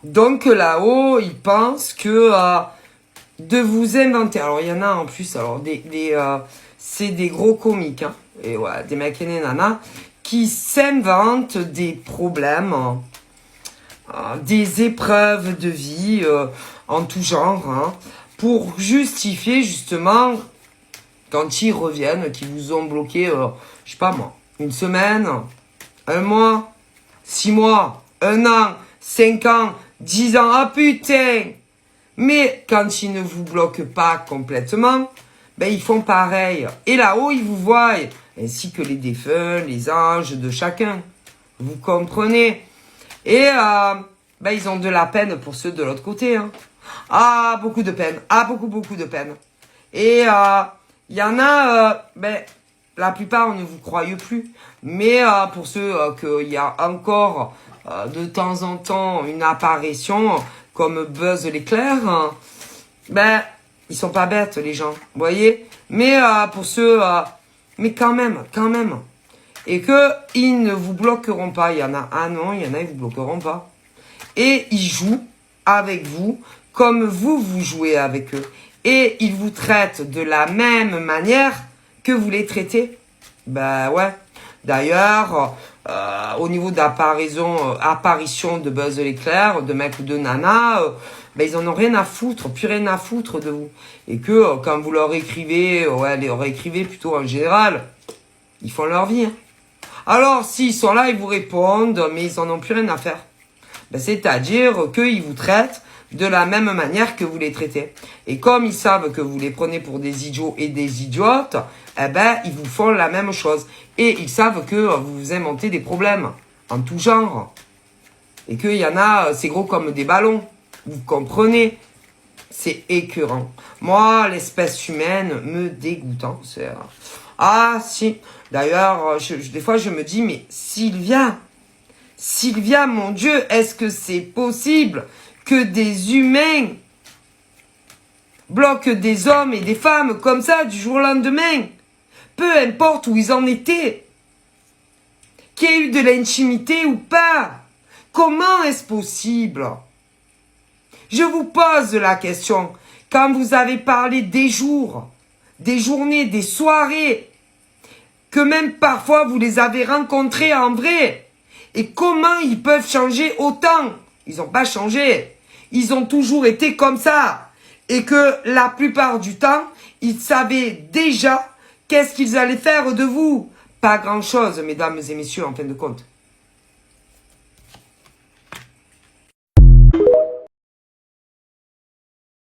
Donc là-haut, ils pensent que de vous inventer. Alors il y en a en plus, alors c'est des gros comiques, hein, et ouais, des mecs et des nanas qui s'inventent des problèmes, des épreuves de vie en tout genre, hein, pour justifier justement quand ils reviennent, qu'ils vous ont bloqué, je sais pas moi, une semaine, un mois, 6 mois, un an, 5 ans, 10 ans, ah putain! Mais quand ils ne vous bloquent pas complètement, ben ils font pareil. Et là-haut, ils vous voient, ainsi que les défunts, les anges de chacun. Vous comprenez? Et ben ils ont de la peine pour ceux de l'autre côté. Hein. Ah, beaucoup de peine. Ah, beaucoup de peine. Et il y en a, ben, la plupart ne vous croyez plus. Mais pour ceux qu'il y a encore de temps en temps une apparition comme Buzz l'éclair, ben, ils sont pas bêtes, les gens. Vous voyez? Mais pour ceux... mais quand même. Et que ils ne vous bloqueront pas. Il y en a, ah non, il y en a, ils vous bloqueront pas. Et ils jouent avec vous comme vous jouez avec eux. Et ils vous traitent de la même manière que vous les traitez. Ben ouais. D'ailleurs, au niveau apparition de Buzz l'éclair, de mec ou de nana, ben ils en ont rien à foutre, plus rien à foutre de vous. Et que quand vous leur écrivez, leur écrivez plutôt en général, ils font leur vie. Hein. Alors, s'ils sont là, ils vous répondent, mais ils en ont plus rien à faire. Ben, c'est-à-dire qu'ils vous traitent de la même manière que vous les traitez. Et comme ils savent que vous les prenez pour des idiots et des idiotes, eh ben, ils vous font la même chose. Et ils savent que vous vous inventez des problèmes en tout genre. Et qu'il y en a, c'est gros comme des ballons. Vous comprenez? C'est écœurant. Moi, l'espèce humaine me dégoûte. Hein. Ah, si. D'ailleurs, des fois, je me dis, mais Sylvia, mon Dieu, est-ce que c'est possible que des humains bloquent des hommes et des femmes comme ça du jour au lendemain? Peu importe où ils en étaient. Qu'il y ait eu de l'intimité ou pas. Comment est-ce possible? Je vous pose la question. Quand vous avez parlé des jours, des journées, des soirées, que même parfois vous les avez rencontrés en vrai, et comment ils peuvent changer autant? Ils n'ont pas changé. Ils ont toujours été comme ça. Et que la plupart du temps, ils savaient déjà qu'est-ce qu'ils allaient faire de vous. Pas grand-chose, mesdames et messieurs, en fin de compte.